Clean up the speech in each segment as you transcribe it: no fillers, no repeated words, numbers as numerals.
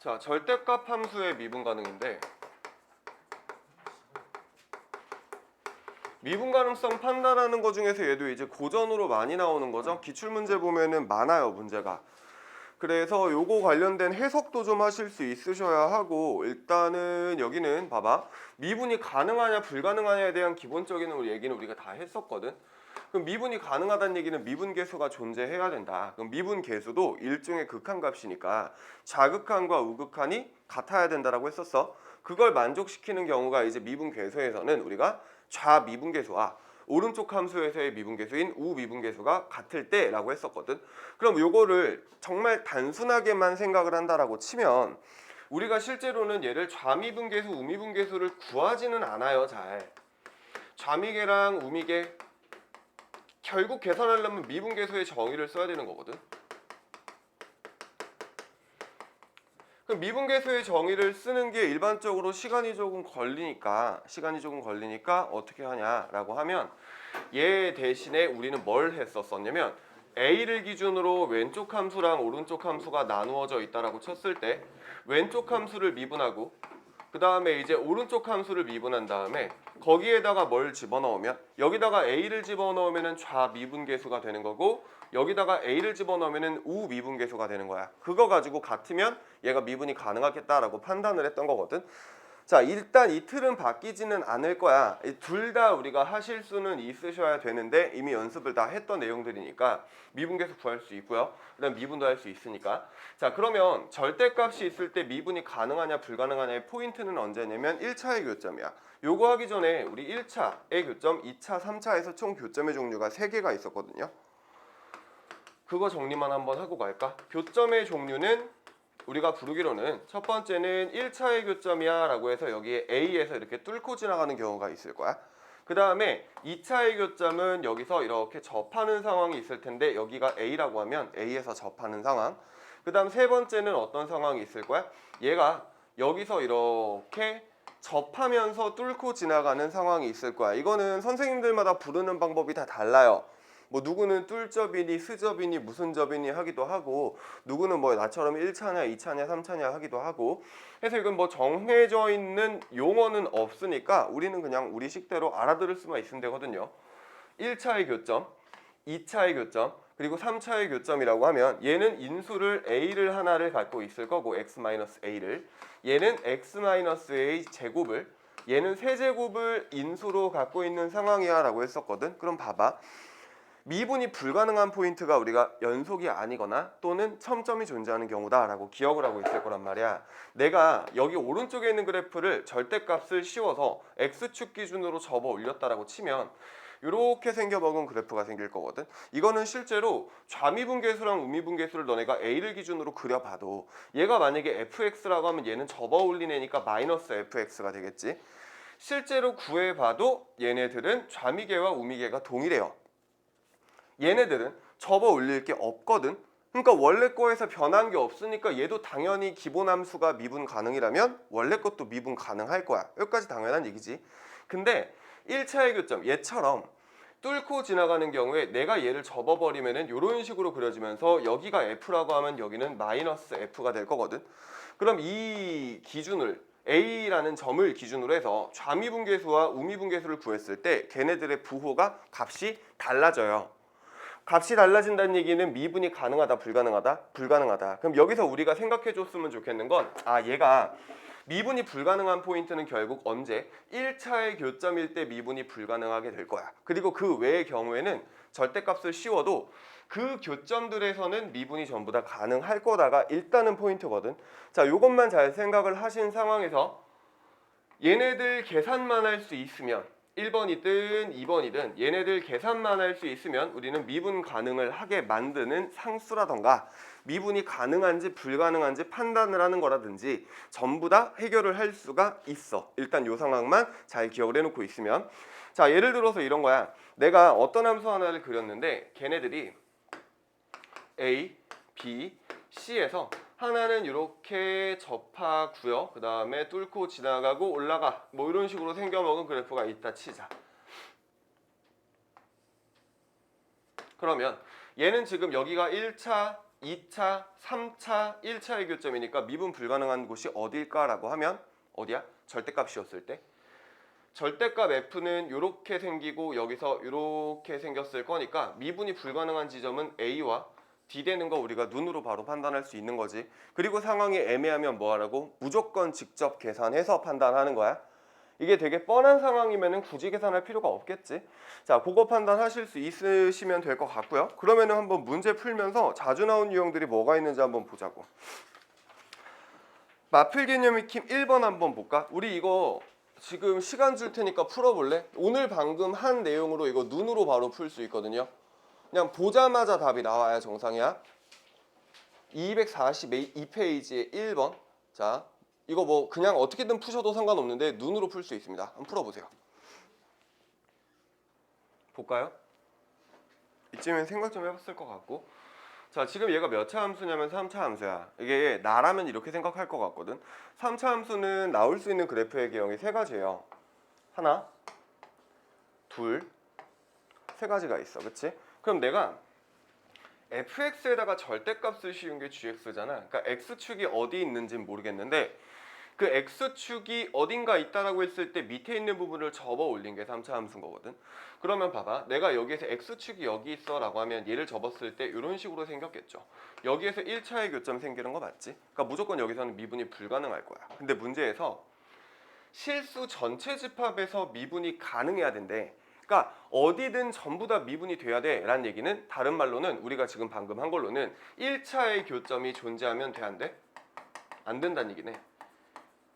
자, 절대값 함수의 미분 가능인데 미분 가능성 판단하는 거 중에서 얘도 이제 고전으로 많이 나오는 거죠. 기출문제 보면은 많아요, 문제가. 그래서 요거 관련된 해석도 좀 하실 수 있으셔야 하고, 일단은 여기는 봐봐. 미분이 가능하냐 불가능하냐에 대한 기본적인 얘기는 우리가 다 했었거든. 그럼 미분이 가능하다는 얘기는 미분계수가 존재해야 된다. 그럼 미분계수도 일종의 극한값이니까 좌극한과 우극한이 같아야 된다라고 했었어. 그걸 만족시키는 경우가 이제 미분계수에서는 우리가 좌미분계수와 오른쪽 함수에서의 미분계수인 우미분계수가 같을 때라고 했었거든. 그럼 요거를 정말 단순하게만 생각을 한다라고 치면 우리가 실제로는 얘를 좌미분계수, 우미분계수를 구하지는 않아요. 잘. 좌미계랑 우미계 결국 계산하려면 미분계수의 정의를 써야 되는 거거든. 그럼 미분계수의 정의를 쓰는 게 일반적으로 시간이 조금 걸리니까 어떻게 하냐라고 하면 얘 대신에 우리는 뭘 했었었냐면 A를 기준으로 왼쪽 함수랑 오른쪽 함수가 나누어져 있다라고 쳤을 때 왼쪽 함수를 미분하고 그 다음에 이제 오른쪽 함수를 미분한 다음에 거기에다가 뭘 집어넣으면 여기다가 A를 집어넣으면 좌미분계수가 되는 거고 여기다가 A를 집어넣으면 우미분계수가 되는 거야. 그거 가지고 같으면 얘가 미분이 가능하겠다라고 판단을 했던 거거든. 자, 일단 이 틀은 바뀌지는 않을 거야. 둘 다 우리가 하실 수는 있으셔야 되는데 이미 연습을 다 했던 내용들이니까 미분계수 구할 수 있고요. 그다음 미분도 할 수 있으니까. 자, 그러면 절대값이 있을 때 미분이 가능하냐 불가능하냐의 포인트는 언제냐면 1차의 교점이야. 요거 하기 전에 우리 1차의 교점, 2차, 3차에서 총 교점의 종류가 3개가 있었거든요. 그거 정리만 한번 하고 갈까? 교점의 종류는 우리가 부르기로는 첫 번째는 1차의 교점이야 라고 해서 여기에 A에서 이렇게 뚫고 지나가는 경우가 있을 거야. 그 다음에 2차의 교점은 여기서 이렇게 접하는 상황이 있을 텐데 여기가 A라고 하면 A에서 접하는 상황. 그 다음 세 번째는 어떤 상황이 있을 거야? 얘가 여기서 이렇게 접하면서 뚫고 지나가는 상황이 있을 거야. 이거는 선생님들마다 부르는 방법이 다 달라요. 뭐 누구는 뚫접이니 스접이니 무슨 접이니 하기도 하고 누구는 뭐 나처럼 1차냐 2차냐 3차냐 하기도 하고 해서 이건 뭐 정해져 있는 용어는 없으니까 우리는 그냥 우리 식대로 알아들을 수만 있으면 되거든요. 1차의 교점, 2차의 교점, 그리고 3차의 교점이라고 하면 얘는 인수를 A를 하나를 갖고 있을 거고 x-A를 얘는 x-A 제곱을 얘는 세제곱을 인수로 갖고 있는 상황이야 라고 했었거든. 그럼 봐봐. 미분이 불가능한 포인트가 우리가 연속이 아니거나 또는 첨점이 존재하는 경우다라고 기억을 하고 있을 거란 말이야. 내가 여기 오른쪽에 있는 그래프를 절대값을 씌워서 x축 기준으로 접어 올렸다라고 치면 이렇게 생겨먹은 그래프가 생길 거거든. 이거는 실제로 좌미분계수랑 우미분계수를 너네가 A를 기준으로 그려봐도 얘가 만약에 fx라고 하면 얘는 접어 올린 애니까 마이너스 fx가 되겠지. 실제로 구해봐도 얘네들은 좌미계와 우미계가 동일해요. 얘네들은 접어 올릴 게 없거든. 그러니까 원래 거에서 변한 게 없으니까 얘도 당연히 기본 함수가 미분 가능이라면 원래 것도 미분 가능할 거야. 여기까지 당연한 얘기지. 근데 1차의 교점 얘처럼 뚫고 지나가는 경우에 내가 얘를 접어버리면은 이런 식으로 그려지면서 여기가 F라고 하면 여기는 마이너스 F가 될 거거든. 그럼 이 기준을 A라는 점을 기준으로 해서 좌미분계수와 우미분계수를 구했을 때 걔네들의 부호가 값이 달라져요. 값이 달라진다는 얘기는 미분이 가능하다 불가능하다? 불가능하다. 그럼 여기서 우리가 생각해 줬으면 좋겠는 건 얘가 미분이 불가능한 포인트는 결국 언제? 1차의 교점일 때 미분이 불가능하게 될 거야. 그리고 그 외의 경우에는 절대값을 씌워도 그 교점들에서는 미분이 전부 다 가능할 거다가 일단은 포인트거든. 자, 요것만 잘 생각을 하신 상황에서 얘네들 계산만 할 수 있으면 1번이든 2번이든 얘네들 계산만 할 수 있으면 우리는 미분 가능을 하게 만드는 상수라던가 미분이 가능한지 불가능한지 판단을 하는 거라든지 전부 다 해결을 할 수가 있어. 일단 이 상황만 잘 기억을 해놓고 있으면. 자, 예를 들어서 이런 거야. 내가 어떤 함수 하나를 그렸는데 걔네들이 A, B, C에서 하나는 이렇게 접하고요. 그 다음에 뚫고 지나가고 올라가. 뭐 이런 식으로 생겨먹은 그래프가 있다 치자. 그러면 얘는 지금 여기가 1차 2차, 3차, 1차의 교점이니까 미분 불가능한 곳이 어딜까라고 하면 어디야? 절대값이었을 때. 절대값 F는 이렇게 생기고 여기서 이렇게 생겼을 거니까 미분이 불가능한 지점은 A와 D 되는 거 우리가 눈으로 바로 판단할 수 있는 거지. 그리고 상황이 애매하면 뭐 하라고? 무조건 직접 계산해서 판단하는 거야. 이게 되게 뻔한 상황이면 굳이 계산할 필요가 없겠지. 자, 그거 판단하실 수 있으시면 될 것 같고요. 그러면은 한번 문제 풀면서 자주 나온 유형들이 뭐가 있는지 한번 보자고. 마필 개념 익힘 1번 한번 볼까? 우리 이거 지금 시간 줄 테니까 풀어볼래? 오늘 방금 한 내용으로 이거 눈으로 바로 풀 수 있거든요. 그냥 보자마자 답이 나와야 정상이야. 242페이지에 1번. 자, 이거 뭐 그냥 어떻게든 푸셔도 상관없는데 눈으로 풀 수 있습니다. 한번 풀어보세요. 볼까요? 이쯤엔 생각 좀 해봤을 것 같고. 자, 지금 얘가 몇 차 함수냐면 3차 함수야. 이게 나라면 이렇게 생각할 것 같거든. 3차 함수는 나올 수 있는 그래프의 개형이 세 가지예요. 하나, 둘, 세 가지가 있어. 그치? 그럼 내가 fx에다가 절대값을 씌운 게 gx잖아. 그러니까 x축이 어디 있는지는 모르겠는데 그 x축이 어딘가 있다라고 했을 때 밑에 있는 부분을 접어 올린 게 3차 함수인 거거든. 그러면 봐봐. 내가 여기에서 x축이 여기 있어 라고 하면 얘를 접었을 때 이런 식으로 생겼겠죠. 여기에서 1차의 교점 생기는 거 맞지? 그러니까 무조건 여기서는 미분이 불가능할 거야. 근데 문제에서 실수 전체 집합에서 미분이 가능해야 된대. 그러니까 어디든 전부 다 미분이 돼야 돼 라는 얘기는 다른 말로는 우리가 지금 방금 한 걸로는 1차의 교점이 존재하면 돼 안 돼? 안 된다는 얘기네.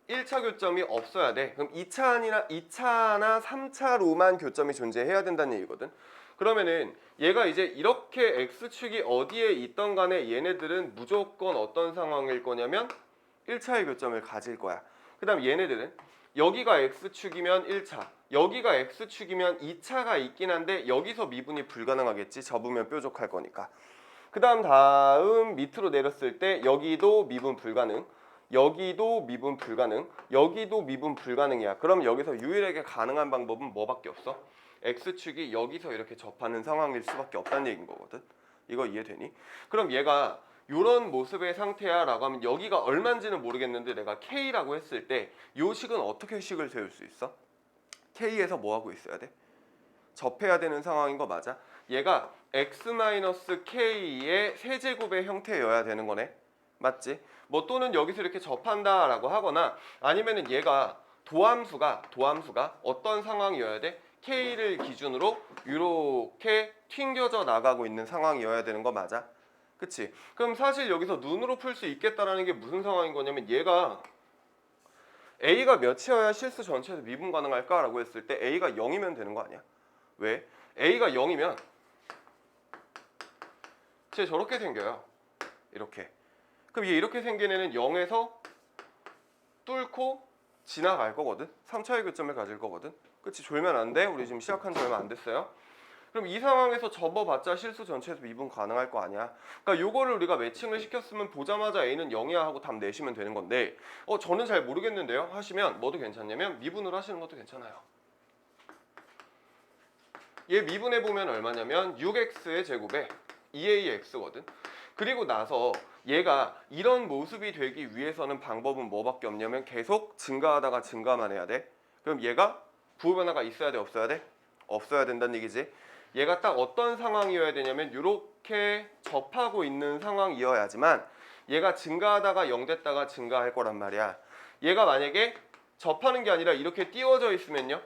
1차 교점이 없어야 돼. 그럼 2차나 3차로만 교점이 존재해야 된다는 얘기거든. 그러면은 얘가 이제 이렇게 x축이 어디에 있던 간에 얘네들은 무조건 어떤 상황일 거냐면 1차의 교점을 가질 거야. 그 다음 얘네들은 여기가 x축이면 1차, 여기가 x축이면 2차가 있긴 한데 여기서 미분이 불가능하겠지. 접으면 뾰족할 거니까. 그 다음 밑으로 내렸을 때 여기도 미분 불가능, 여기도 미분 불가능, 여기도 미분 불가능이야. 그럼 여기서 유일하게 가능한 방법은 뭐밖에 없어? x축이 여기서 이렇게 접하는 상황일 수밖에 없다는 얘기인 거거든. 이거 이해되니? 그럼 얘가 이런 모습의 상태야 라고 하면 여기가 얼마인지는 모르겠는데 내가 K라고 했을 때 요 식은 어떻게 식을 세울 수 있어? K에서 뭐 하고 있어야 돼? 접해야 되는 상황인 거 맞아? 얘가 x-k의 세제곱의 형태여야 되는 거네. 맞지? 뭐 또는 여기서 이렇게 접한다 라고 하거나 아니면은 얘가 도함수가 어떤 상황이어야 돼? K를 기준으로 이렇게 튕겨져 나가고 있는 상황이어야 되는 거 맞아? 그치? 그럼 사실 여기서 눈으로 풀 수 있겠다라는 게 무슨 상황인 거냐면 얘가 A가 몇이어야 실수 전체에서 미분 가능할까? 라고 했을 때 A가 0이면 되는 거 아니야? 왜? A가 0이면 쟤 저렇게 생겨요. 이렇게. 그럼 얘 이렇게 생긴 애는 0에서 뚫고 지나갈 거거든. 3차의 교점을 가질 거거든. 그치? 졸면 안 돼. 우리 지금 시작한 지 얼마 안 됐어요. 그럼 이 상황에서 접어봤자 실수 전체에서 미분 가능할 거 아니야. 그러니까 요거를 우리가 매칭을 시켰으면 보자마자 A는 0이야 하고 답 내시면 되는 건데 저는 잘 모르겠는데요 하시면 뭐도 괜찮냐면 미분으로 하시는 것도 괜찮아요. 얘 미분해보면 얼마냐면 6x의 제곱에 2ax거든. 그리고 나서 얘가 이런 모습이 되기 위해서는 방법은 뭐밖에 없냐면 계속 증가하다가 증가만 해야 돼. 그럼 얘가 부호 변화가 있어야 돼 없어야 돼? 없어야 된다는 얘기지. 얘가 딱 어떤 상황이어야 되냐면 이렇게 접하고 있는 상황이어야지만 얘가 증가하다가 0 됐다가 증가할 거란 말이야. 얘가 만약에 접하는 게 아니라 이렇게 띄워져 있으면요.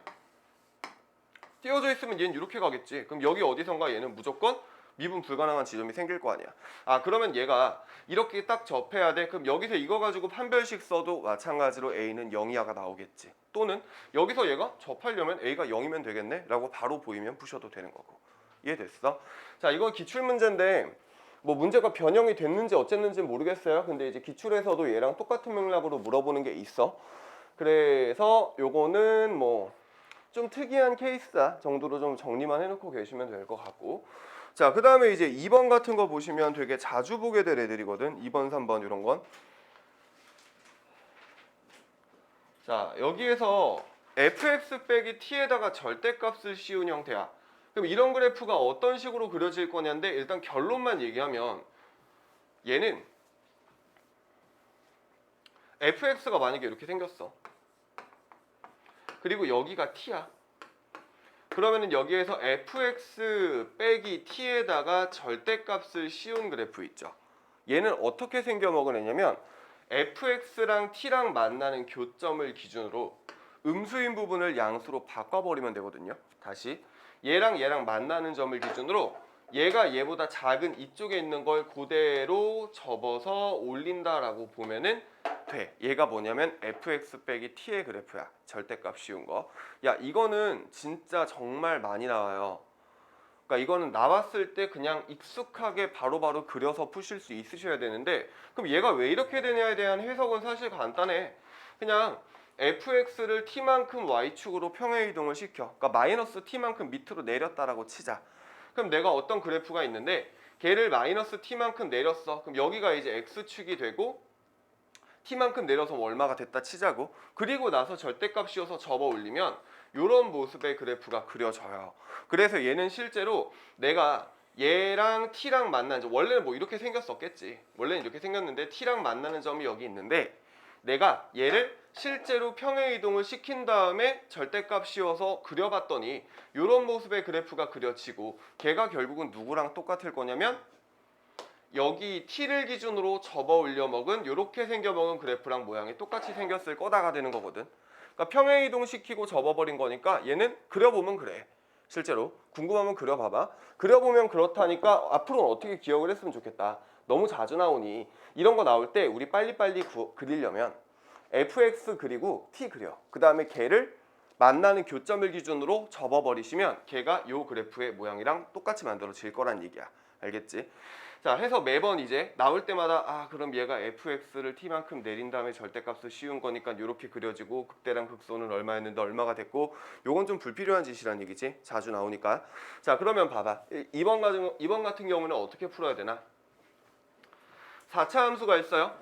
띄워져 있으면 얘는 이렇게 가겠지. 그럼 여기 어디선가 얘는 무조건 미분 불가능한 지점이 생길 거 아니야. 아 그러면 얘가 이렇게 딱 접해야 돼. 그럼 여기서 이거 가지고 판별식 써도 마찬가지로 A는 0이야가 나오겠지. 또는 여기서 얘가 접하려면 A가 0이면 되겠네 라고 바로 보이면 푸셔도 되는 거고. 이해됐어? 자 이건 기출문제인데 뭐 문제가 변형이 됐는지 어쨌는지 모르겠어요. 근데 이제 기출에서도 얘랑 똑같은 맥락으로 물어보는 게 있어. 그래서 요거는 뭐 좀 특이한 케이스다 정도로 좀 정리만 해놓고 계시면 될 것 같고. 자, 그 다음에 이제 2번 같은 거 보시면 되게 자주 보게 될 애들이거든. 2번, 3번 이런 건. 자, 여기에서 fx 빼기 t에다가 절대값을 씌운 형태야. 그럼 이런 그래프가 어떤 식으로 그려질 거냐인데 일단 결론만 얘기하면 얘는 fx가 만약에 이렇게 생겼어. 그리고 여기가 t야. 그러면은 여기에서 fx 빼기 t에다가 절대값을 씌운 그래프 있죠. 얘는 어떻게 생겨 먹으냐면 fx랑 t랑 만나는 교점을 기준으로 음수인 부분을 양수로 바꿔버리면 되거든요. 다시 얘랑 얘랑 만나는 점을 기준으로 얘가 얘보다 작은 이쪽에 있는 걸 그대로 접어서 올린다라고 보면은 돼. 얘가 뭐냐면 fx 빼기 t의 그래프야. 절대값 씌운 거. 야, 이거는 진짜 정말 많이 나와요. 그러니까 이거는 나왔을 때 그냥 익숙하게 바로바로 그려서 푸실 수 있으셔야 되는데, 그럼 얘가 왜 이렇게 되냐에 대한 해석은 사실 간단해. 그냥 fx를 t만큼 y축으로 평행 이동을 시켜. 그러니까 마이너스 t만큼 밑으로 내렸다라고 치자. 그럼 내가 어떤 그래프가 있는데 걔를 마이너스 t만큼 내렸어. 그럼 여기가 이제 x축이 되고 t만큼 내려서 얼마가 됐다 치자고. 그리고 나서 절대값 씌워서 접어 올리면 이런 모습의 그래프가 그려져요. 그래서 얘는 실제로 내가 얘랑 t랑 만나는 점, 원래는 뭐 이렇게 생겼었겠지. 원래는 이렇게 생겼는데 t랑 만나는 점이 여기 있는데 내가 얘를 실제로 평행 이동을 시킨 다음에 절대값 씌워서 그려봤더니 이런 모습의 그래프가 그려지고 걔가 결국은 누구랑 똑같을 거냐면 여기 t를 기준으로 접어 올려 먹은 이렇게 생겨 먹은 그래프랑 모양이 똑같이 생겼을 거다가 되는 거거든. 그러니까 평행 이동 시키고 접어버린 거니까 얘는 그려보면 그래. 실제로 궁금하면 그려봐봐. 그려보면 그렇다니까 앞으로는 어떻게 기억을 했으면 좋겠다. 너무 자주 나오니 이런 거 나올 때 우리 빨리빨리 그리려면 fx 그리고 t 그려. 그 다음에 걔를 만나는 교점을 기준으로 접어버리시면 걔가 요 그래프의 모양이랑 똑같이 만들어질 거란 얘기야. 알겠지? 자, 해서 매번 이제 나올 때마다 아 그럼 얘가 fx를 t만큼 내린 다음에 절대값을 씌운 거니까 이렇게 그려지고 극대랑 극소는 얼마였는데 얼마가 됐고, 요건 좀 불필요한 짓이란 얘기지. 자주 나오니까. 자, 그러면 봐봐. 2번 같은 경우는 어떻게 풀어야 되나? 4차 함수가 있어요.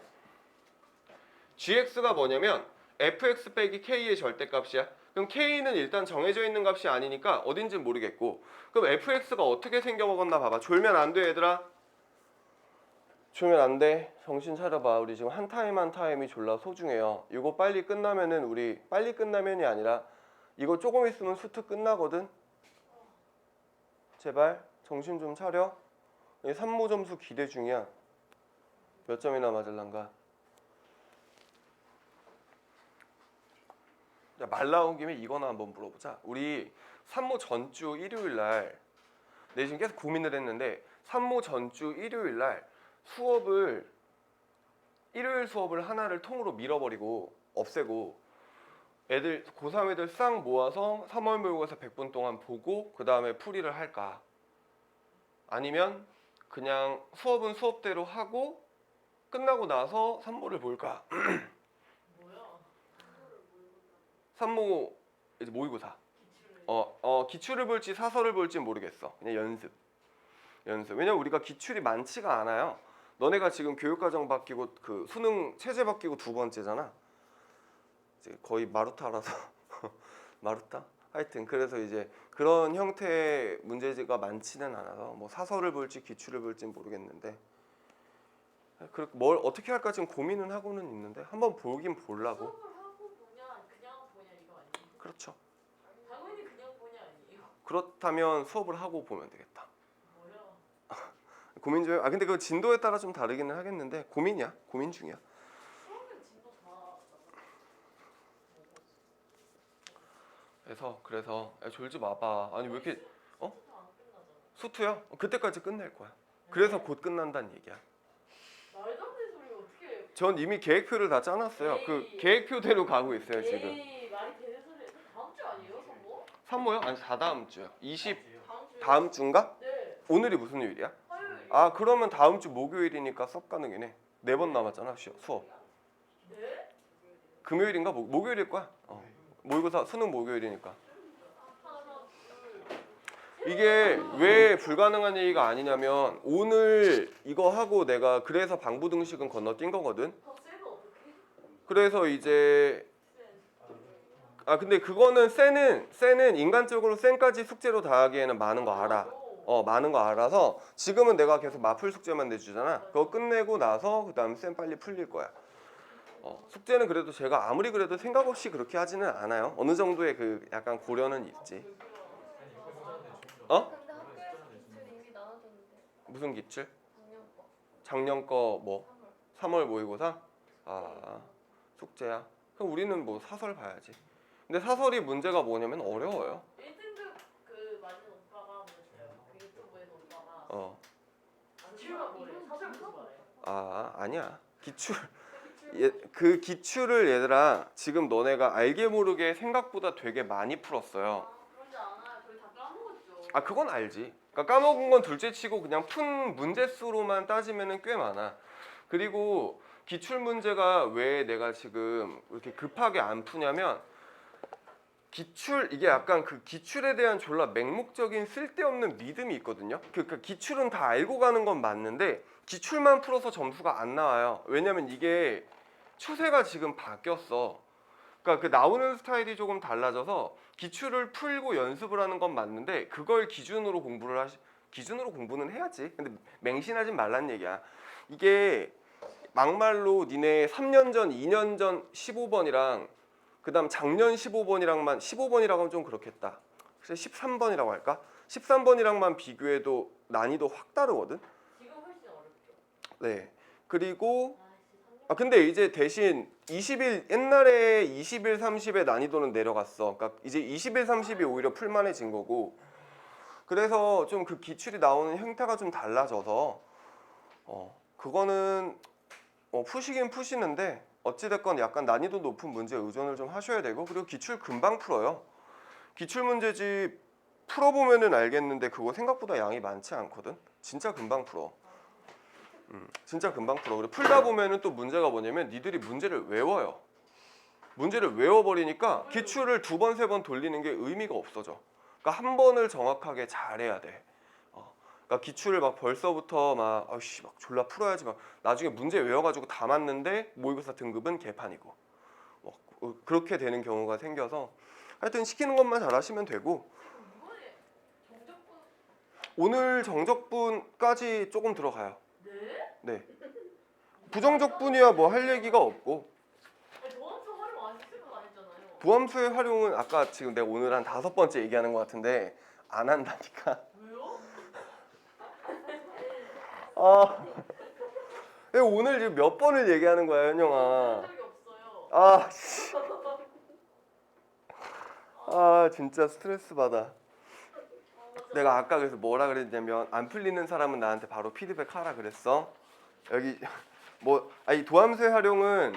gx가 뭐냐면 fx 빼기 k의 절대값이야. 그럼 k는 일단 정해져 있는 값이 아니니까 어딘지 모르겠고, 그럼 fx가 어떻게 생겨 먹었나 봐봐. 졸면 안 돼 얘들아. 졸면 안 돼. 정신 차려봐. 우리 지금 한 타임 한 타임이 졸라 소중해요. 이거 빨리 끝나면은 우리 빨리 끝나면이 아니라 이거 조금 있으면 수트 끝나거든. 제발 정신 좀 차려. 산모 점수 기대 중이야. 몇 점이나 맞을란가? 말 나온 김에 이거나 한번 물어보자. 우리 산모 전주 일요일 날 내가 지금 계속 고민을 했는데 산모 전주 일요일 날 일요일 수업을 하나를 통으로 밀어버리고 없애고 애들 고3 애들 싹 모아서 3월 모의고사 100분 동안 보고 그 다음에 풀이를 할까? 아니면 그냥 수업은 수업대로 하고 끝나고 나서 산모를 볼까? 산모 이제 모의고사. 기출을 볼지 사설을 볼지 모르겠어. 그냥 연습. 왜냐면 우리가 기출이 많지가 않아요. 너네가 지금 교육과정 바뀌고 그 수능 체제 바뀌고 두 번째잖아. 이제 거의 마루타라서 마루타? 하여튼 그래서 이제 그런 형태의 문제가 많지는 않아서 뭐 사설을 볼지 기출을 볼지 모르겠는데 뭘 어떻게 할까 지금 고민은 하고는 있는데 한번 보긴 보려고. 수업을 하고 그냥 보냐 이거 아니에요? 그렇죠. 당연히 그냥 보냐 아니에요? 그렇다면 수업을 하고 보면 되겠다. 뭐야? 고민 중. 근데 그 진도에 따라 좀 다르기는 하겠는데 고민이야. 고민 중이야. 수업은 진도 다 그래서 야, 졸지 마봐. 아니 왜 이렇게 수트도 안 끝나잖아. 수투야? 그때까지 끝낼 거야. 그래서 곧 끝난다는 얘기야. 말도 안 되는 소리 어떻게? 전 이미 계획표를 다 짜놨어요. 그 에이. 계획표대로 가고 있어요 지금. 에이 말이 되는 소리. 다음 주 아니에요 선거? 3모요? 아니 4다음 주요. 20 다음 주. 다음 주인가? 네. 오늘이 무슨 요일이야? 화요일. 그러면 다음 주 목요일이니까 썩 가능이네. 4번 남았잖아 수업. 네? 금요일인가? 목요일일 거야. 모의고사 수능 목요일이니까. 하나 이게 왜 불가능한 얘기가 아니냐면 오늘 이거 하고 내가 그래서 방부등식은 건너뛴 거거든. 쌤은 어떻게? 그래서 이제 쌤. 근데 그거는 쌤은 인간적으로 쌤까지 숙제로 다 하기에는 많은 거 알아. 많은 거 알아서 지금은 내가 계속 마풀 숙제만 내주잖아. 그거 끝내고 나서 그 다음 쌤 빨리 풀릴 거야. 숙제는 그래도 제가 아무리 그래도 생각 없이 그렇게 하지는 않아요. 어느 정도의 그 약간 고려는 있지. 어? 근데 학교에서 기출 이미 나눠줬는데 무슨 기출? 작년 거 작년 거 뭐? 3월 3월 모의고사? 숙제야. 그럼 우리는 뭐 사설 봐야지. 근데 사설이 문제가 뭐냐면 어려워요. 1등급 그 맞은 오빠가 뭐였어요? 그 유튜브에서 오빠가 어. 기출만 뭐래? 사설 무슨 말해? 아니야. 그 기출을 얘들아 지금 너네가 알게 모르게 생각보다 되게 많이 풀었어요. 그런지 않아요. 저희 다 까먹었죠. 그건 알지. 그러니까 까먹은 건 둘째치고 그냥 푼 문제 수로만 따지면은 꽤 많아. 그리고 기출 문제가 왜 내가 지금 이렇게 급하게 안 푸냐면 이게 약간 그 기출에 대한 졸라 맹목적인 쓸데없는 믿음이 있거든요. 그러니까 기출은 다 알고 가는 건 맞는데 기출만 풀어서 점수가 안 나와요. 왜냐면 이게 추세가 지금 바뀌었어. 그러니까 그 나오는 스타일이 조금 달라져서 기출을 풀고 연습을 하는 건 맞는데 그걸 기준으로 공부는 해야지. 근데 맹신하진 말란 얘기야. 이게 막말로 니네 3년 전, 2년 전 15번이랑 그다음 작년 15번이랑만 15번이라고 하면 좀 그렇겠다. 그래서 13번이라고 할까? 13번이랑만 비교해도 난이도 확 다르거든. 지금 훨씬 어렵죠. 네. 그리고 아씨 3년 근데 이제 대신 20일 옛날에 20일 30의 난이도는 내려갔어. 그러니까 이제 20일 30이 오히려 풀만해진 거고. 그래서 좀 그 기출이 나오는 형태가 좀 달라져서 그거는 푸시긴 푸시는데 어찌됐건 약간 난이도 높은 문제에 의존을 좀 하셔야 되고 그리고 기출 금방 풀어요. 기출 문제집 풀어보면은 알겠는데 그거 생각보다 양이 많지 않거든. 진짜 금방 풀어. 진짜 금방 풀어. 그리고 풀다 보면은 또 문제가 뭐냐면 니들이 문제를 외워요. 문제를 외워버리니까 기출을 2번, 3번 돌리는 게 의미가 없어져. 그러니까 한 번을 정확하게 잘해야 돼. 그러니까 기출을 막 벌써부터 막 졸라 풀어야지 막 나중에 문제 외워가지고 다 맞는데 모의고사 등급은 개판이고 그렇게 되는 경우가 생겨서 하여튼 시키는 것만 잘하시면 되고 이번에 정적분 오늘 정적분까지 조금 들어가요. 네? 네. 부정적분이야 뭐 할 얘기가 없고 아니 저한테 활용 안 했으면 안 했잖아요. 부함수의 활용은 아까 지금 내가 오늘 한 5번째 얘기하는 것 같은데 안 한다니까. 왜요? 오늘 지금 몇 번을 얘기하는 거야 현영아. 한 적이 없어요. 진짜 스트레스 받아. 내가 아까 그래서 뭐라 그랬냐면 안 풀리는 사람은 나한테 바로 피드백 하라 그랬어. 여기 이 도함수의 활용은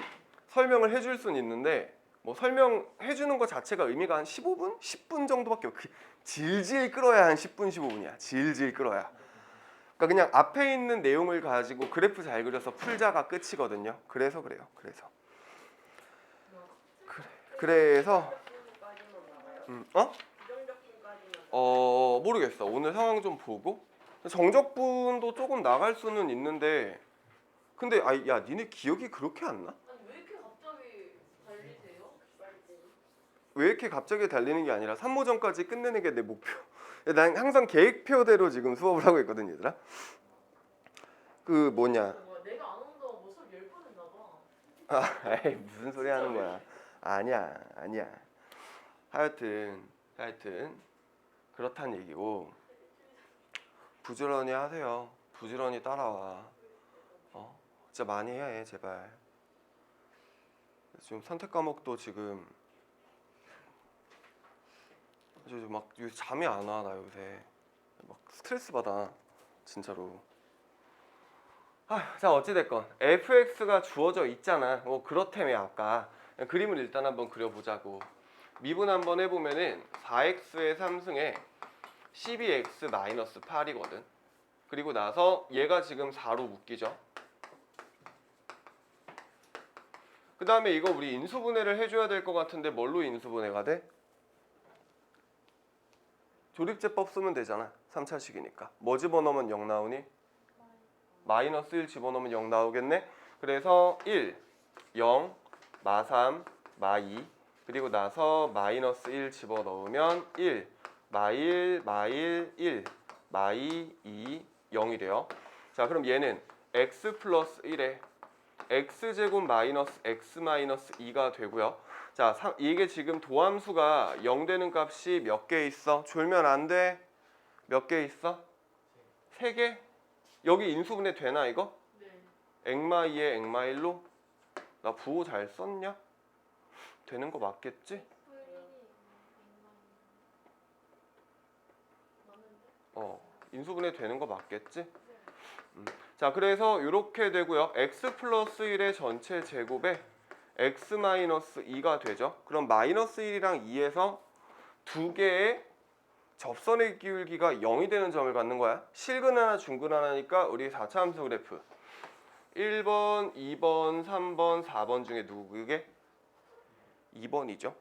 설명을 해줄 수는 있는데 뭐 설명해 주는 것 자체가 의미가 한 15분? 10분 정도밖에 없고 질질 끌어야 한 10분 15분이야. 질질 끌어야. 그러니까 그냥 앞에 있는 내용을 가지고 그래프 잘 그려서 풀자가 끝이거든요. 그래서 그래요. 그래서 모르겠어. 오늘 상황 좀 보고 정적분도 조금 나갈 수는 있는데 근데 야 니네 기억이 그렇게 안 나? 아니 왜 이렇게 갑자기 달리세요? 왜 이렇게 갑자기 달리는 게 아니라 3모전까지 끝내는 게 내 목표. 난 항상 계획표대로 지금 수업을 하고 있거든 얘들아. 그 뭐냐 내가 안 온다고 뭐 수업 10번 했나 봐. 에이 무슨 소리 하는 거야. 아니야 하여튼 그렇단 얘기고 부지런히 하세요. 부지런히 따라와. 진짜 많이 해 제발. 지금 선택 과목도 지금 막 요새 잠이 안 와. 나 요새 막 스트레스 받아 진짜로. 자 어찌됐건 fx가 주어져 있잖아. 뭐 그렇다며 아까 그림을 일단 한번 그려보자고. 미분 한번 해보면은 4x의 3승에 12x-8이거든. 그리고 나서 얘가 지금 4로 묶이죠. 그 다음에 이거 우리 인수분해를 해줘야 될 것 같은데 뭘로 인수분해가 돼? 조립제법 쓰면 되잖아. 3차식이니까. 뭐 집어넣으면 0 나오니? 마이너스 1 집어넣으면 0 나오겠네. 그래서 1, 0, 마3, 마2 그리고 나서 마이너스 1 집어넣으면 1, 마1, 마1, 1 마이 2 0이 돼요. 자, 그럼 얘는 x 플러스 1에 x제곱 마이너스 x 마이너스 2가 되고요. 자, 이게 지금 도함수가 0 되는 값이 몇 개 있어? 졸면 안 돼. 몇 개 있어? 3개? 여기 인수분해 되나 이거? 네. 액마 2에 액마 1로? 나 부호 잘 썼냐? 되는 거 맞겠지? 인수분해 되는 거 맞겠지? 자, 그래서 이렇게 되고요. x 플러스 1의 전체 제곱에 x 마이너스 2가 되죠. 그럼 마이너스 1이랑 2에서 두 개의 접선의 기울기가 0이 되는 점을 갖는 거야. 실근 하나, 중근 하나니까 우리 4차 함수 그래프 1번, 2번, 3번, 4번 중에 누구 그게? 2번이죠.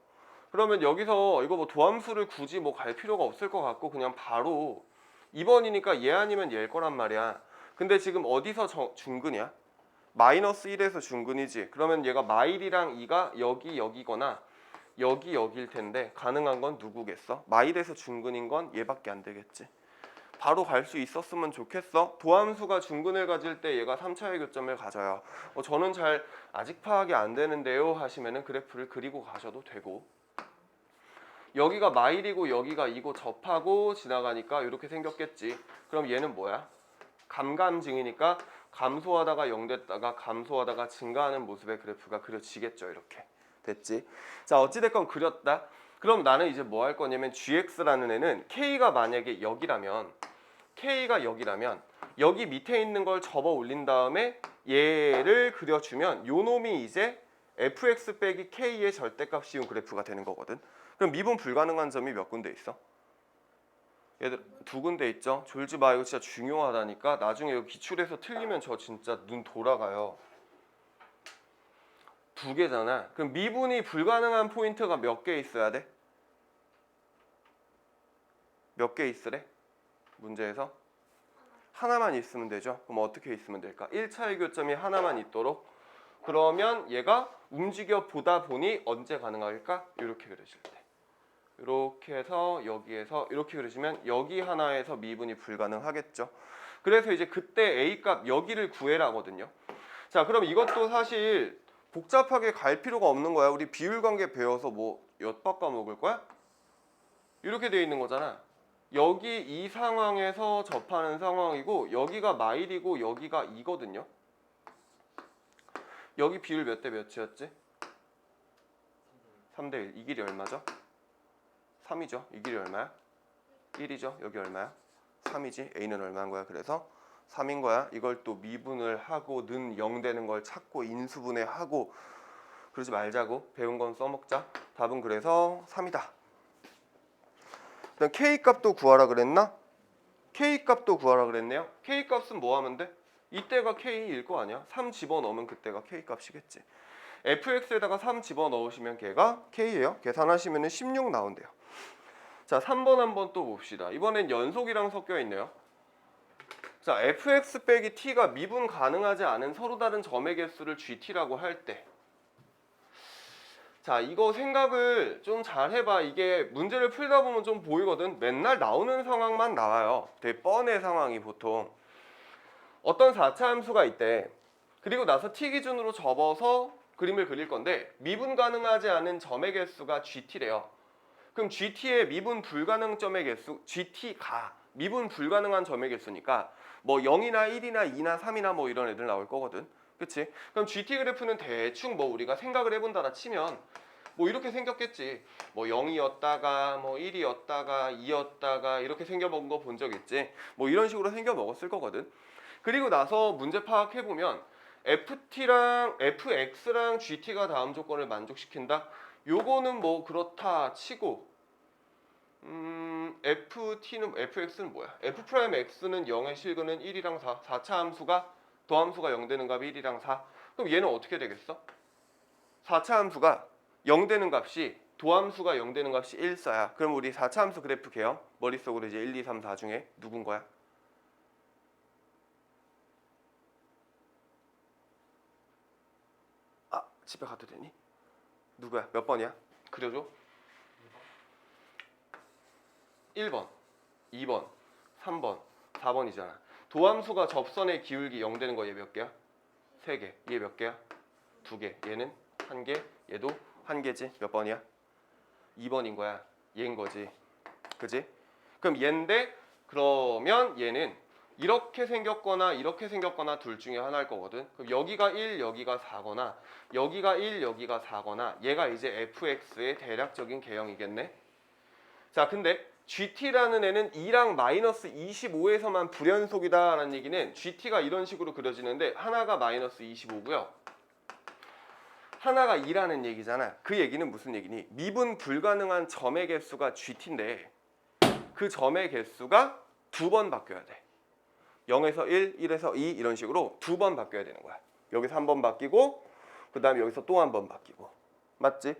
그러면 여기서 이거 뭐 도함수를 굳이 뭐 갈 필요가 없을 것 같고 그냥 바로 2번이니까 얘 아니면 얘일 거란 말이야. 근데 지금 어디서 중근이야? 마이너스 1에서 중근이지. 그러면 얘가 마일이랑 2가 여기 여기거나 여기 여기일 텐데 가능한 건 누구겠어? 마일에서 중근인 건 얘밖에 안 되겠지. 바로 갈 수 있었으면 좋겠어. 도함수가 중근을 가질 때 얘가 3차의 교점을 가져요. 저는 잘 아직 파악이 안 되는데요 하시면은 그래프를 그리고 가셔도 되고, 여기가 마일이고 여기가 이고 접하고 지나가니까 이렇게 생겼겠지. 그럼 얘는 뭐야? 감감증이니까 감소하다가 0 됐다가 감소하다가 증가하는 모습의 그래프가 그려지겠죠. 이렇게 됐지. 자, 어찌됐건 그렸다. 그럼 나는 이제 뭐 할 거냐면 gx라는 애는 k가 만약에 여기라면 여기 밑에 있는 걸 접어 올린 다음에 얘를 그려주면 요 놈이 이제 fx 빼기 k의 절대값 씌운 그래프가 되는 거거든. 그럼 미분 불가능한 점이 몇 군데 있어? 얘들 두 군데 있죠. 졸지 마. 이거 진짜 중요하다니까. 나중에 이거 기출에서 틀리면 저 진짜 눈 돌아가요. 두 개잖아. 그럼 미분이 불가능한 포인트가 몇 개 있어야 돼? 몇 개 있으래? 문제에서? 하나만 있으면 되죠. 그럼 어떻게 있으면 될까? 1차의 교점이 하나만 있도록. 그러면 얘가 움직여 보다 보니 언제 가능할까? 이렇게 그려질 때. 이렇게 해서 여기에서 이렇게 그려지면 여기 하나에서 미분이 불가능하겠죠. 그래서 이제 그때 A값 여기를 구해라거든요. 자, 그럼 이것도 사실 복잡하게 갈 필요가 없는 거야. 우리 비율관계 배워서 뭐 엿바꿔 먹을 거야? 이렇게 돼 있는 거잖아. 여기 이 상황에서 접하는 상황이고 여기가 마일이고 여기가 2거든요. 여기 비율 몇 대 몇이었지? 3대 1. 이 길이 얼마죠? 3이죠. 이 길이 얼마야? 1이죠. 여기 얼마야? 3이지. A는 얼마인 거야? 그래서 3인 거야. 이걸 또 미분을 하고 는 0 되는 걸 찾고 인수분해하고 그러지 말자고. 배운 건 써먹자. 답은 그래서 3이다. 그다음 K 값도 구하라 그랬나? K 값도 구하라 그랬네요. K 값은 뭐 하면 돼? 이때가 K일 거 아니야? 3 집어넣으면 그때가 K 값이겠지. fx에다가 3 집어넣으시면 걔가 K예요. 계산하시면 16 나온대요. 자, 3번 한번 또 봅시다. 이번엔 연속이랑 섞여 있네요. 자, fx 빼기 t가 미분 가능하지 않은 서로 다른 점의 개수를 gt라고 할 때, 자, 이거 생각을 좀 잘 해봐. 이게 문제를 풀다 보면 좀 보이거든. 맨날 나오는 상황만 나와요. 되게 뻔해 상황이 보통. 어떤 4차 함수가 있대. 그리고 나서 t 기준으로 접어서 그림을 그릴 건데 미분 가능하지 않은 점의 개수가 gt래요. 그럼 gt의 미분 불가능 점의 개수, gt가 미분 불가능한 점의 개수니까 뭐 0이나 1이나 2나 3이나 뭐 이런 애들 나올 거거든. 그치? 그럼 gt 그래프는 대충 뭐 우리가 생각을 해본다라 치면 뭐 이렇게 생겼겠지. 뭐 0이었다가 뭐 1이었다가 2였다가 이렇게 생겨본 거 본 적 있지. 뭐 이런 식으로 생겨먹었을 거거든. 그리고 나서 문제 파악해보면 ft랑 fx랑 gt가 다음 조건을 만족시킨다. 요거는 뭐 그렇다 치고 fx는 뭐야? f'x는 0의 실근은 1이랑 4. 4차 함수가 도함수가 0 되는 값이 1이랑 4. 그럼 얘는 어떻게 되겠어? 4차 함수가 0 되는 값이 도함수가 0 되는 값이 1, 4야. 그럼 우리 4차 함수 그래프 개요. 머릿속으로 이제 1, 2, 3, 4 중에 누군 거야? 아, 집에 가도 되니? 누구야? 몇 번이야? 그려줘. 1번, 2번, 3번, 4번이잖아. 도함수가 접선의 기울기 0 되는 거 얘 몇 개야? 3개. 얘 몇 개야? 2개. 얘는 1개, 얘도 1개지. 몇 번이야? 2번인 거야. 얘인 거지. 그지? 그럼 얘인데 그러면 얘는 이렇게 생겼거나 둘 중에 하나일 거거든. 그럼 여기가 1, 여기가 4거나 여기가 1, 여기가 4거나 얘가 이제 fx의 대략적인 개형이겠네. 자, 근데 GT라는 애는 2랑 마이너스 25에서만 불연속이다라는 얘기는 GT가 이런 식으로 그려지는데 하나가 마이너스 25고요. 하나가 2라는 얘기잖아. 그 얘기는 무슨 얘기니? 미분 불가능한 점의 개수가 GT인데 그 점의 개수가 2번 바뀌어야 돼. 0에서 1, 1에서 2 이런 식으로 2번 바뀌어야 되는 거야. 여기서 한 번 바뀌고 그 다음에 여기서 또 한 번 바뀌고. 맞지?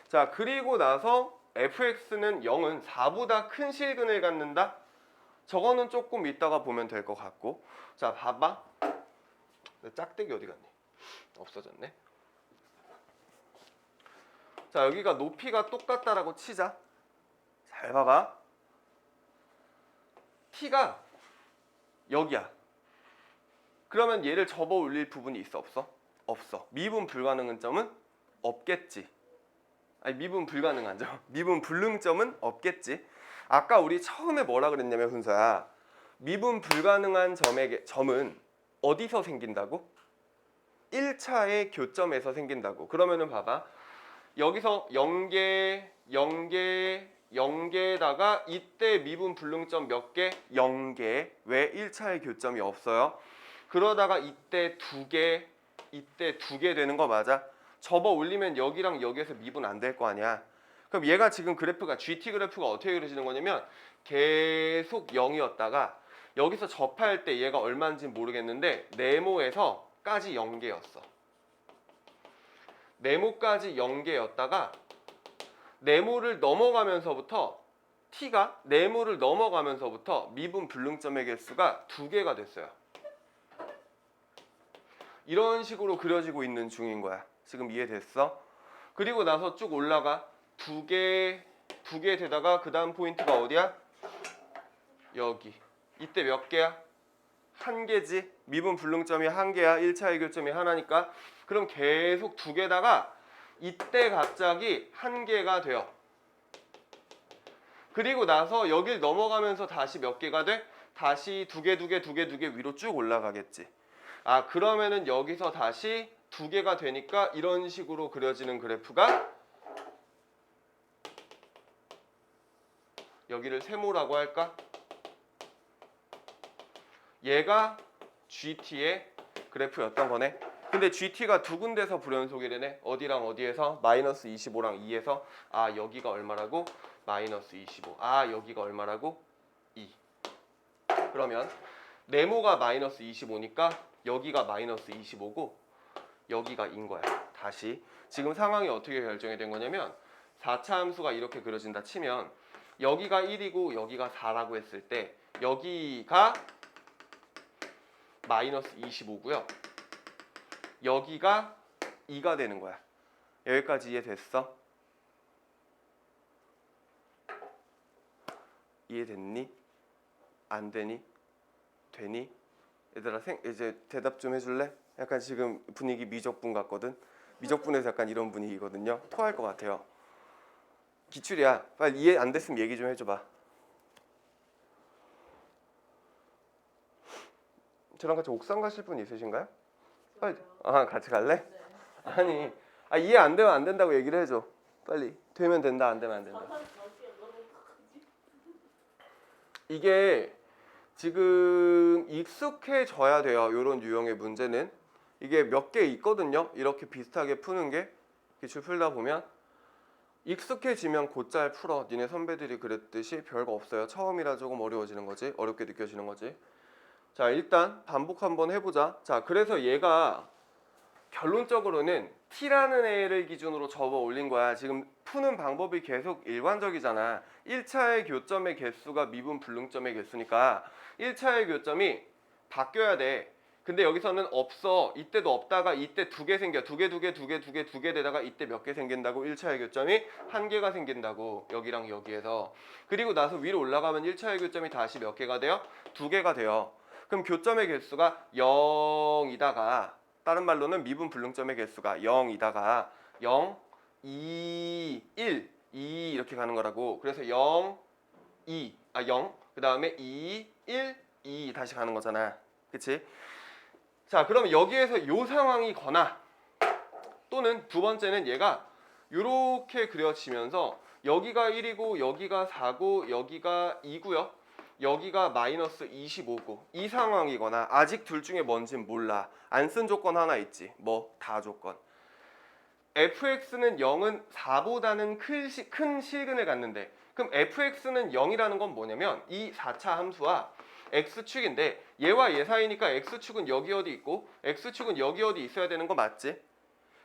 자, 그리고 나서 fx는 0은 4보다 큰 실근을 갖는다? 저거는 조금 이따가 보면 될 것 같고. 자, 봐봐. 짝대기 어디 갔니? 없어졌네. 자, 여기가 높이가 똑같다라고 치자. 잘 봐봐. t가 여기야. 그러면 얘를 접어 올릴 부분이 있어 없어? 없어. 미분 불가능한 점은 없겠지. 아니 미분 불가능한 점. 미분 불능점은 없겠지. 아까 우리 처음에 뭐라 그랬냐면 훈서야. 미분 불가능한 점은 어디서 생긴다고? 1차의 교점에서 생긴다고. 그러면은 봐봐. 여기서 0개, 0개, 0개에다가 이때 미분 불능점 몇 개? 0개. 왜 1차의 교점이 없어요? 그러다가 이때 2개, 이때 2개 되는 거 맞아? 접어 올리면 여기랑 여기에서 미분 안 될 거 아니야. 그럼 얘가 지금 그래프가 GT 그래프가 어떻게 그려지는 거냐면 계속 0이었다가 여기서 접할 때 얘가 얼마인지 모르겠는데 네모에서까지 0개였어. 네모까지 0개였다가 네모를 넘어가면서부터 t가 네모를 넘어가면서부터 미분 불능점의 개수가 2개가 됐어요. 이런 식으로 그려지고 있는 중인 거야. 지금 이해됐어? 그리고 나서 쭉 올라가 2개 되다가 그 다음 포인트가 어디야? 여기. 이때 몇 개야? 1개지. 미분 불능점이 1개야. 1차의 교점이 하나니까. 그럼 계속 2개다가 이때 갑자기 1개가 돼요. 그리고 나서 여길 넘어가면서 다시 몇 개가 돼? 다시 2개 위로 쭉 올라가겠지. 아, 그러면은 여기서 다시 2개가 되니까 이런 식으로 그려지는 그래프가 여기를 세모라고 할까? 얘가 GT의 그래프였던 거네. 근데 GT가 두 군데서 불연속이래네. 어디랑 어디에서? 마이너스 25랑 2에서. 아, 여기가 얼마라고? 마이너스 25. 아, 여기가 얼마라고? 2. 그러면 네모가 마이너스 25니까 여기가 마이너스 25고 여기가 인 거야. 다시 지금 상황이 어떻게 결정이 된 거냐면 4차 함수가 이렇게 그려진다 치면 여기가 1이고 여기가 4라고 했을 때 여기가 마이너스 25고요. 여기가 2가 되는 거야. 여기까지 이해됐어? 이해됐니? 안 되니? 되니? 얘들아 이제 대답 좀 해줄래? 약간 지금 분위기 미적분 같거든? 미적분에서 약간 이런 분위기거든요. 토할 것 같아요. 기출이야. 빨리 이해 안 됐으면 얘기 좀 해줘봐. 저랑 같이 옥상 가실 분 있으신가요? 빨리. 아, 같이 갈래? 네. 아니, 이해 안 되면 안 된다고 얘기를 해줘. 빨리. 되면 된다, 안 되면 안 된다. 이게 지금 익숙해져야 돼요. 이런 유형의 문제는. 이게 몇 개 있거든요. 이렇게 비슷하게 푸는 게 기출 풀다 보면 익숙해지면 곧잘 풀어. 니네 선배들이 그랬듯이 별거 없어요. 처음이라 조금 어려워지는 거지. 어렵게 느껴지는 거지. 자, 일단 반복 한번 해보자. 자, 그래서 얘가 결론적으로는 t라는 애를 기준으로 접어 올린 거야. 지금 푸는 방법이 계속 일관적이잖아. 1차의 교점의 개수가 미분 불능점의 개수니까 1차의 교점이 바뀌어야 돼. 근데 여기서는 없어. 이때도 없다가 이때 두 개 생겨. 두 개 되다가 이때 몇 개 생긴다고 1차의 교점이 한 개가 생긴다고. 여기랑 여기에서. 그리고 나서 위로 올라가면 1차의 교점이 다시 몇 개가 돼요? 두 개가 돼요. 그럼 교점의 개수가 0이다가 다른 말로는 미분 불능점의 개수가 0이다가 0, 2, 1, 2 이렇게 가는 거라고. 그래서 0, 2, 0, 그 다음에 2, 1, 2 다시 가는 거잖아. 그치? 자, 그럼 여기에서 요 상황이거나 또는 두 번째는 얘가 요렇게 그려지면서 여기가 1이고 여기가 4고 여기가 2고요. 여기가 마이너스 25고 이 상황이거나 아직 둘 중에 뭔진 몰라. 안 쓴 조건 하나 있지. 뭐 다 조건. fx는 0은 4보다는 큰 실근을 갖는데 그럼 fx는 0이라는 건 뭐냐면 이 4차 함수와 x축인데 얘와 얘 사이니까 x축은 여기 어디 있고 x축은 여기 어디 있어야 되는 거 맞지?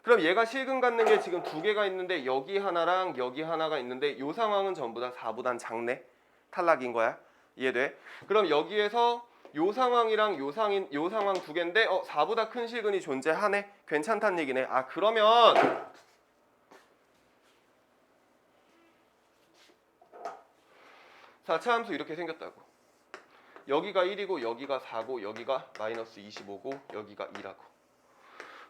그럼 얘가 실근 갖는 게 지금 두 개가 있는데 여기 하나랑 여기 하나가 있는데 이 상황은 전부 다 4보단 작네? 탈락인 거야? 이해돼? 그럼 여기에서 요 상황이랑 요 상황 두 개인데 4보다 큰 실근이 존재하네? 괜찮다는 얘기네. 아 그러면 4차 함수 이렇게 생겼다고. 여기가 1이고 여기가 4고 여기가 마이너스 25고 여기가 2라고.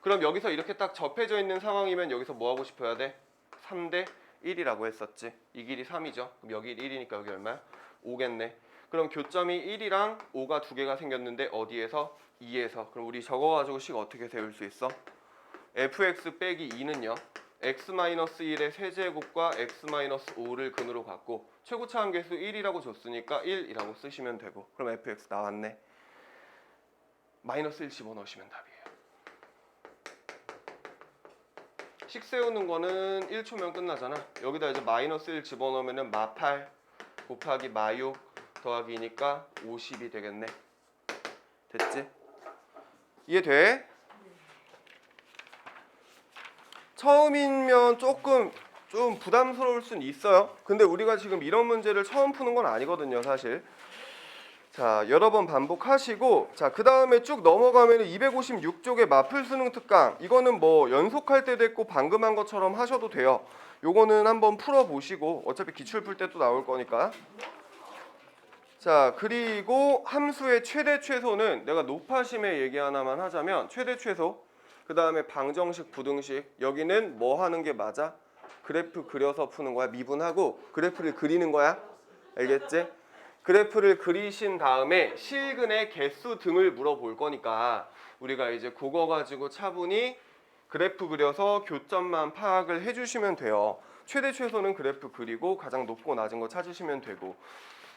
그럼 여기서 이렇게 딱 접해져 있는 상황이면 여기서 뭐 하고 싶어야 돼? 3대 1이라고 했었지. 이 길이 3이죠. 그럼 여기 1이니까 여기 얼마야? 5겠네. 그럼 교점이 1이랑 5가 두 개가 생겼는데 어디에서? 2에서. 그럼 우리 적어가지고 식 어떻게 세울 수 있어? fx 빼기 2는요. x-1의 세제곱과 x-5를 근으로 갖고 최고차 함계수 1이라고 줬으니까 1이라고 쓰시면 되고 그럼 fx 나왔네. 마이너스 1 집어넣으시면 답이에요. 식 세우는 거는 1초면 끝나잖아. 여기다 이제 마이너스 1 집어넣으면 마8 곱하기 마6 더하기 2니까 50이 되겠네. 됐지? 이해돼? 처음이면 조금 좀 부담스러울 순 있어요. 근데 우리가 지금 이런 문제를 처음 푸는 건 아니거든요, 사실. 자, 여러 번 반복하시고 자, 그 다음에 쭉 넘어가면 256쪽의 마풀 수능 특강 이거는 뭐 연속할 때도 있고 방금 한 것처럼 하셔도 돼요. 요거는 한번 풀어보시고 어차피 기출 풀 때 또 나올 거니까. 자, 그리고 함수의 최대 최소는 내가 높아심의 얘기 하나만 하자면 최대 최소 그 다음에 방정식 부등식 여기는 뭐 하는 게 맞아? 그래프 그려서 푸는 거야. 미분하고 그래프를 그리는 거야. 알겠지? 그래프를 그리신 다음에 실근의 개수 등을 물어볼 거니까 우리가 이제 그거 가지고 차분히 그래프 그려서 교점만 파악을 해주시면 돼요. 최대 최소는 그래프 그리고 가장 높고 낮은 거 찾으시면 되고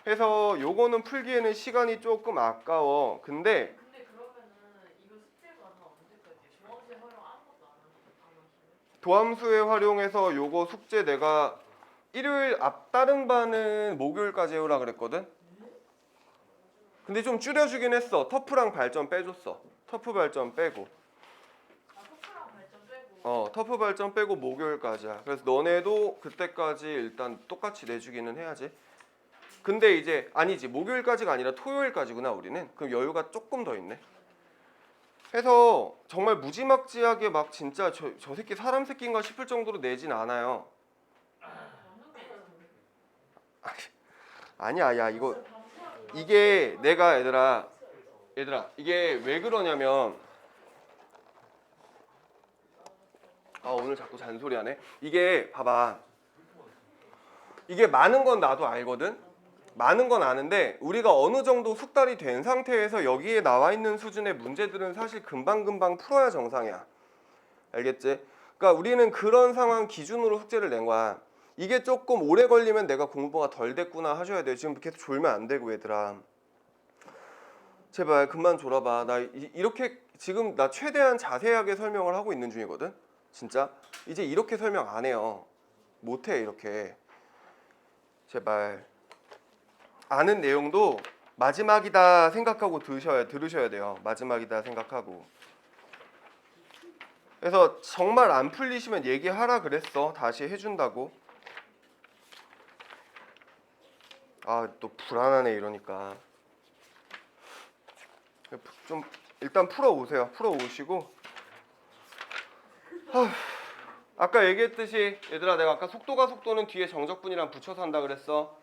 해서 요거는 풀기에는 시간이 조금 아까워. 근데 그러면은 이거 숙제가 언제까지? 중앙시 활용 아무것도 안 하시는? 도함수에 활용해서 요거 숙제 내가 일요일 다른 반은 목요일까지 해오라 그랬거든. 근데 좀 줄여주긴 했어. 터프랑 발전 빼줬어. 터프 발전 빼고. 터프랑 발전 빼고. 터프 발전 빼고 목요일까지야. 그래서 너네도 그때까지 일단 똑같이 내주기는 해야지. 근데 이제 아니지 목요일까지가 아니라 토요일까지구나 우리는. 그럼 여유가 조금 더 있네. 해서 정말 무지막지하게 막 진짜 저 새끼 사람 새끼인가 싶을 정도로 내진 않아요. 아니야, 야 이거 이게 내가 얘들아 이게 왜 그러냐면 오늘 자꾸 잔소리하네. 이게 봐봐. 이게 많은 건 나도 알거든. 많은 건 아는데 우리가 어느 정도 숙달이 된 상태에서 여기에 나와 있는 수준의 문제들은 사실 금방금방 풀어야 정상이야. 알겠지? 그러니까 우리는 그런 상황 기준으로 숙제를 낸 거야. 이게 조금 오래 걸리면 내가 공부가 덜 됐구나 하셔야 돼. 지금 계속 졸면 안 되고 얘들아. 제발 그만 졸아봐. 나 이렇게 지금 나 최대한 자세하게 설명을 하고 있는 중이거든. 진짜 이제 이렇게 설명 안 해요. 못해 이렇게. 제발 아는 내용도 마지막이다 생각하고 들으셔야 돼요. 마지막이다 생각하고. 그래서 정말 안 풀리시면 얘기하라 그랬어. 다시 해준다고. 또 불안하네 이러니까. 좀 일단 풀어 오세요. 풀어 오시고 아까 얘기했듯이 얘들아 내가 아까 속도는 뒤에 정적분이랑 붙여서 한다 그랬어.